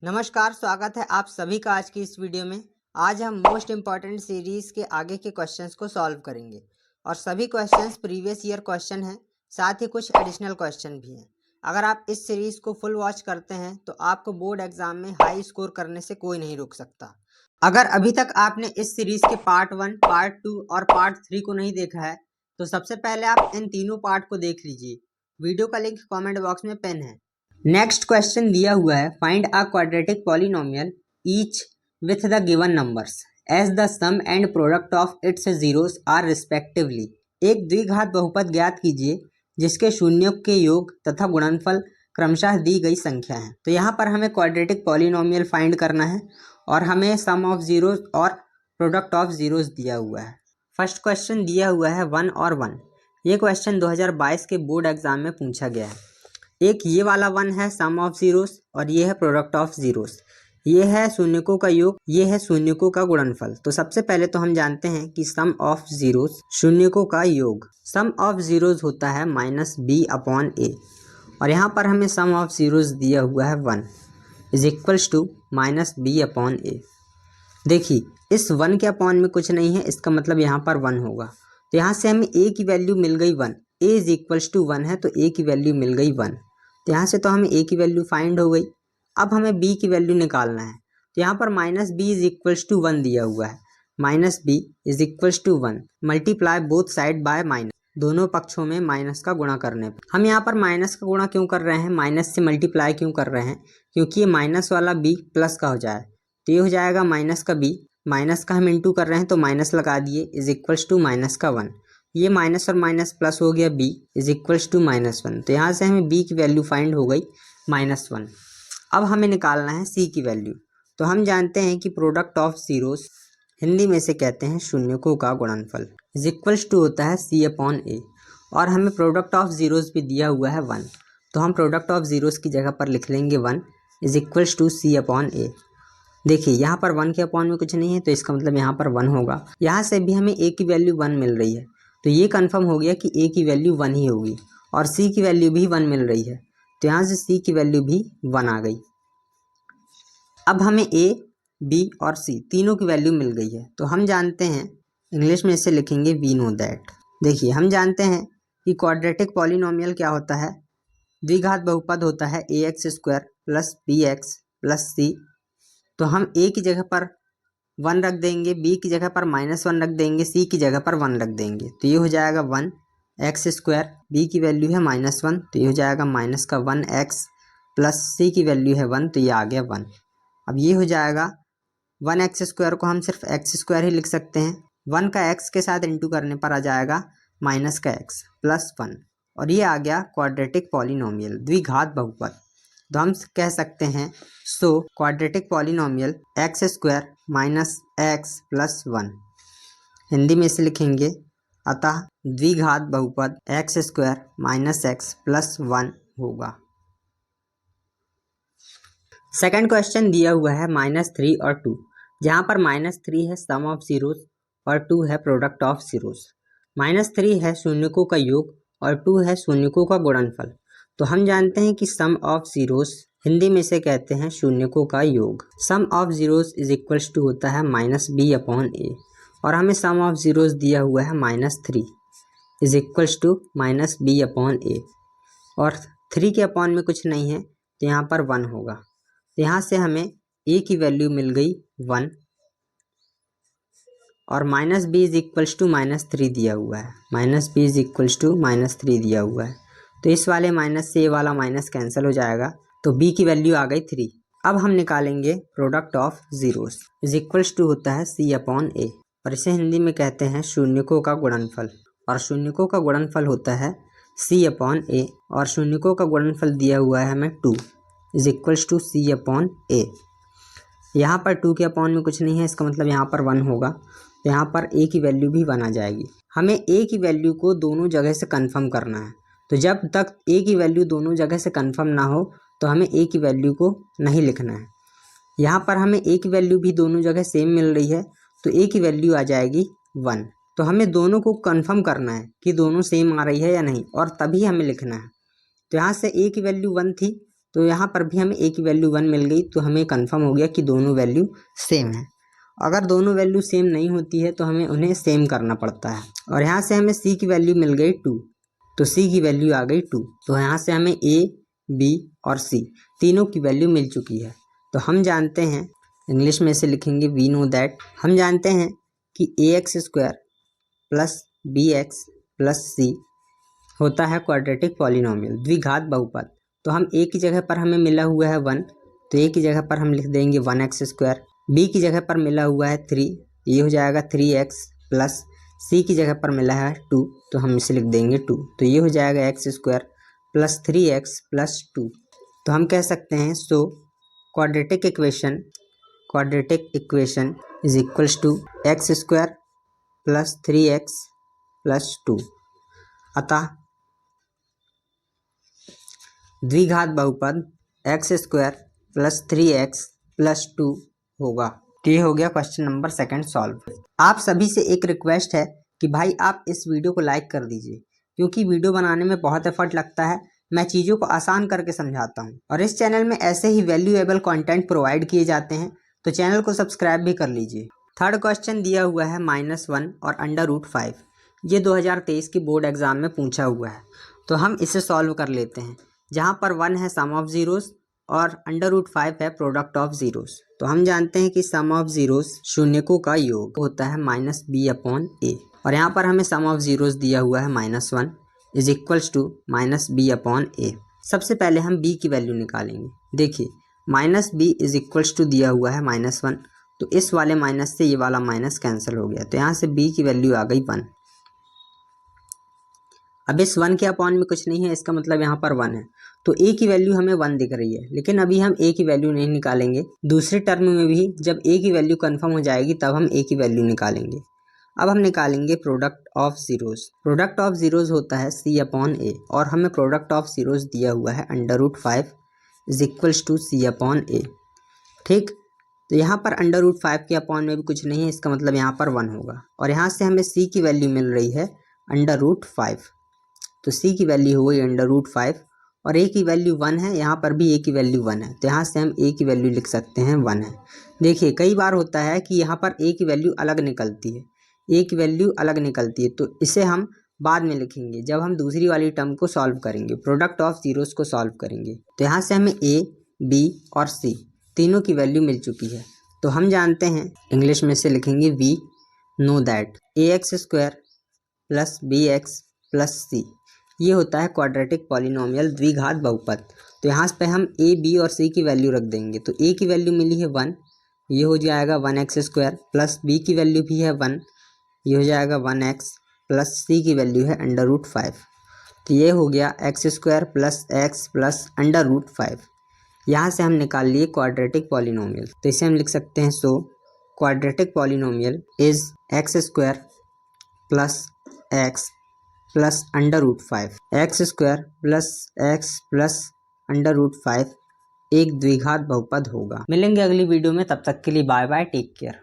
नमस्कार, स्वागत है आप सभी का आज की इस वीडियो में। आज हम मोस्ट इम्पॉर्टेंट सीरीज़ के आगे के क्वेश्चंस को सॉल्व करेंगे और सभी क्वेश्चंस प्रीवियस ईयर क्वेश्चन हैं, साथ ही कुछ एडिशनल क्वेश्चन भी हैं। अगर आप इस सीरीज़ को फुल वॉच करते हैं तो आपको बोर्ड एग्जाम में हाई स्कोर करने से कोई नहीं रोक सकता। अगर अभी तक आपने इस सीरीज़ के पार्ट 1, पार्ट 2 और पार्ट 3 को नहीं देखा है तो सबसे पहले आप इन तीनों पार्ट को देख लीजिए। वीडियो का लिंक कॉमेंट बॉक्स में पिन है। नेक्स्ट क्वेश्चन दिया हुआ है, find a quadratic polynomial each with the given numbers as the sum and product of its zeros आर रिस्पेक्टिवली। एक द्विघात बहुपद ज्ञात कीजिए जिसके शून्यों के योग तथा गुणनफल क्रमशः दी गई संख्या है। तो यहाँ पर हमें क्वाड्रेटिक पॉलिनोमियल फाइंड करना है और हमें सम ऑफ जीरोस और प्रोडक्ट ऑफ जीरोस दिया हुआ है। फर्स्ट क्वेश्चन दिया हुआ है 1 और 1। ये क्वेश्चन 2022 के बोर्ड एग्जाम में पूछा गया है। एक ये वाला 1 है सम ऑफ जीरोस और ये है प्रोडक्ट ऑफ जीरोस। ये है शून्यकों का योग, ये है शून्यकों का गुणनफल। तो सबसे पहले तो हम जानते हैं कि सम ऑफ जीरोस शून्यकों का योग, सम ऑफ जीरोस होता है -b/a और यहाँ पर हमें सम ऑफ जीरोस दिया हुआ है 1 इज इक्वल्स टू -b/a। देखिए इस 1 के अपॉन में कुछ नहीं है, इसका मतलब यहाँ पर 1 होगा। तो यहाँ से हमें a की वैल्यू मिल गई 1, a इज इक्वल्स टू 1 है तो a की वैल्यू मिल गई 1। तो यहाँ से तो हमें a की वैल्यू फाइंड हो गई। अब हमें b की वैल्यू निकालना है। तो यहाँ पर -b इज इक्वल्स टू 1 दिया हुआ है। -b is equals to 1 multiply both side by minus, दोनों पक्षों में माइनस का गुणा करने पर। हम यहाँ पर माइनस का गुणा क्यों कर रहे हैं, माइनस से मल्टीप्लाई क्यों कर रहे हैं, क्योंकि ये माइनस वाला b प्लस का हो जाए। तो ये हो जाएगा माइनस का b, माइनस का हम इंटू कर रहे हैं तो माइनस लगा दिए इज इक्वल्स टू माइनस का 1। ये माइनस और माइनस प्लस हो गया, b इज इक्वल्स टू -1। तो यहाँ से हमें b की वैल्यू फाइंड हो गई -1। अब हमें निकालना है c की वैल्यू। तो हम जानते हैं कि प्रोडक्ट ऑफ जीरोस हिंदी में से कहते हैं शून्यकों का गुणनफल, इज इक्वल्स टू होता है c/a और हमें प्रोडक्ट ऑफ जीरोस भी दिया हुआ है 1। तो हम प्रोडक्ट ऑफ जीरोस की जगह पर लिख लेंगे 1 इज इक्वल्स टू c/a। देखिए यहाँ पर 1 के अपॉन में कुछ नहीं है तो इसका मतलब यहाँ पर 1 होगा। यहाँ से भी हमें a की वैल्यू 1 मिल रही है तो ये कंफर्म हो गया कि a की वैल्यू 1 ही होगी और c की वैल्यू भी 1 मिल रही है तो यहाँ से c की वैल्यू भी 1 आ गई। अब हमें a, b और c तीनों की वैल्यू मिल गई है तो हम जानते हैं, इंग्लिश में इसे लिखेंगे वी नो दैट। देखिए हम जानते हैं कि क्वाड्रेटिक पॉलिनोमियल क्या होता है, द्विघात बहुपद होता है ax² + bx + c। तो हम a की जगह पर 1 रख देंगे, b की जगह पर -1 रख देंगे, c की जगह पर 1 रख देंगे। तो ये हो जाएगा 1x², b की वैल्यू है -1 तो ये हो जाएगा -1x प्लस c की वैल्यू है 1 तो ये आ गया 1। अब ये हो जाएगा 1x² को हम सिर्फ x² ही लिख सकते हैं, 1 का x के साथ इंटू करने पर आ जाएगा माइनस का x प्लस 1 और ये आ गया क्वाड्रेटिक पॉलिनोमियल, द्विघात बहुपद। तो हम कह सकते हैं so quadratic polynomial x² - x + 1, Hindi में इसे लिखेंगे अतः द्विघात बहुपद x² - x + 1 होगा। सेकंड क्वेश्चन दिया हुआ है -3 और 2, जहाँ पर -3 है सम ऑफ जीरोस और 2 है प्रोडक्ट ऑफ जीरोस। -3 है शून्यकों का योग और 2 है शून्यकों का गुणनफल। तो हम जानते हैं कि सम ऑफ जीरोस हिंदी में से कहते हैं शून्यकों का योग। Sum of zeros is equals to होता है -b/a और हमें सम ऑफ जीरोस दिया हुआ है -3 इज इक्वल्स टू -b/a और 3 के अपॉन में कुछ नहीं है तो यहाँ पर 1 होगा। तो यहाँ से हमें a की वैल्यू मिल गई 1 और -b इज इक्वल्स टू -3 दिया हुआ है, -b इज इक्वल्स टू -3 दिया हुआ है। तो इस वाले माइनस से ये वाला माइनस कैंसिल हो जाएगा तो b की वैल्यू आ गई 3। अब हम निकालेंगे product of zeros is equals to होता है c/a और इसे हिंदी में कहते हैं शून्यकों का गुणनफल और शून्यकों का गुणनफल होता है c/a और शून्यकों का गुणनफल दिया हुआ है हमें 2 इज इक्वल्स टू c/a। यहाँ पर 2 के अपॉन में कुछ नहीं है, इसका मतलब यहाँ पर 1 होगा तो यहाँ पर a की वैल्यू भी 1 आ जाएगी। हमें a की वैल्यू को दोनों जगह से कंफर्म करना है, तो जब तक a की वैल्यू दोनों जगह से कंफर्म ना हो तो हमें a की वैल्यू को नहीं लिखना है। यहाँ पर हमें a की वैल्यू भी दोनों जगह सेम मिल रही है तो a की वैल्यू आ जाएगी 1। तो हमें दोनों को कंफर्म करना है कि दोनों सेम आ रही है या नहीं और तभी हमें लिखना है। तो यहाँ से a की वैल्यू 1 थी तो यहाँ पर भी हमें ए की वैल्यू 1 मिल गई, तो हमें कंफर्म हो गया कि दोनों वैल्यू सेम है। अगर दोनों वैल्यू सेम नहीं होती है तो हमें उन्हें सेम करना पड़ता है। और यहाँ से हमें सी की वैल्यू मिल गई 2, तो सी की वैल्यू आ गई 2। तो यहाँ से हमें ए, बी और सी तीनों की वैल्यू मिल चुकी है। तो हम जानते हैं, इंग्लिश में से लिखेंगे वी नो दैट, हम जानते हैं कि ax² plus bx plus c होता है क्वाड्रेटिक पॉलिनोमियल, द्विघात बहुपद। तो हम a की जगह पर हमें मिला हुआ है 1, तो a की जगह पर हम लिख देंगे 1x²। b की जगह पर मिला हुआ है 3, ये हो जाएगा 3x प्लस c की जगह पर मिला है 2, तो हम इसे लिख देंगे 2, तो ये हो जाएगा x² प्लस 3x प्लस 2। तो हम कह सकते हैं so quadratic equation is equals to x² plus 3x plus 2। अतः द्विघात बहुपद x² प्लस 3x प्लस 2 होगा। तो ये हो गया क्वेश्चन नंबर 2 सॉल्व। आप सभी से एक रिक्वेस्ट है कि भाई आप इस वीडियो को लाइक कर दीजिए, क्योंकि वीडियो बनाने में बहुत एफर्ट लगता है। मैं चीज़ों को आसान करके समझाता हूँ और इस चैनल में ऐसे ही वैल्यूएबल कंटेंट प्रोवाइड किए जाते हैं, तो चैनल को सब्सक्राइब भी कर लीजिए। थर्ड क्वेश्चन दिया हुआ है -1 और √5। ये 2023 की बोर्ड एग्जाम में पूछा हुआ है, तो हम इसे सॉल्व कर लेते हैं। जहाँ पर 1 है सम ऑफ ज़ीरोस और √5 है प्रोडक्ट ऑफ ज़ीरोस। तो हम जानते हैं कि सम ऑफ ज़ीरोस शून्यकों का योग होता है -b/a, और यहाँ पर हमें सम ऑफ ज़ीरोस दिया हुआ है -1 इज इक्वल्स टू -b/a। सबसे पहले हम b की वैल्यू निकालेंगे। देखिए -b इज इक्वल्स टू दिया हुआ है -1, तो इस वाले माइनस से ये वाला माइनस कैंसिल हो गया, तो यहाँ से b की वैल्यू आ गई 1। अब इस 1 के अपॉन में कुछ नहीं है, इसका मतलब यहाँ पर 1 है, तो a की वैल्यू हमें 1 दिख रही है। लेकिन अभी हम a की वैल्यू नहीं निकालेंगे, दूसरे टर्म में भी जब a की वैल्यू कंफर्म हो जाएगी तब हम a की वैल्यू निकालेंगे। अब हम निकालेंगे product of zeros. Product of zeros होता है c/a, और हमें प्रोडक्ट ऑफ ज़ीरोस दिया हुआ है √5 इज इक्वल्स टू c/a। ठीक, तो यहाँ पर √5 के अपॉन में भी कुछ नहीं है, इसका मतलब यहाँ पर 1 होगा। और यहाँ से हमें c की वैल्यू मिल रही है √5, तो c की वैल्यू हो गई √5, और a की वैल्यू 1 है, यहाँ पर भी a की वैल्यू 1 है, तो यहाँ से हम a की वैल्यू लिख सकते हैं 1 है। देखिए कई बार होता है कि यहाँ पर a की वैल्यू अलग निकलती है, a की वैल्यू अलग निकलती है, तो इसे हम बाद में लिखेंगे जब हम दूसरी वाली टर्म को सॉल्व करेंगे, प्रोडक्ट ऑफ ज़ीरोस को सॉल्व करेंगे। तो यहाँ से हमें a, b और c तीनों की वैल्यू मिल चुकी है। तो हम जानते हैं, इंग्लिश में से लिखेंगे we know that ax² plus bx plus c ये होता है क्वाड्रेटिक पॉलिनोमियल, द्विघात बहुपद। तो यहाँ पे हम a, b और c की वैल्यू रख देंगे। तो a की वैल्यू मिली है 1, ये हो जाएगा 1x² प्लस b की वैल्यू भी है 1, ये हो जाएगा 1x प्लस c की वैल्यू है √5। तो ये हो गया x² प्लस x प्लस √5। यहाँ से हम निकाल लिए क्वाड्रेटिक पॉलिनोमियल, तो इसे हम लिख सकते हैं so quadratic polynomial is x² plus x plus √5। x² plus x plus √5 एक द्विघात बहुपद होगा। मिलेंगे अगली वीडियो में, तब तक के लिए बाय बाय, टेक केयर।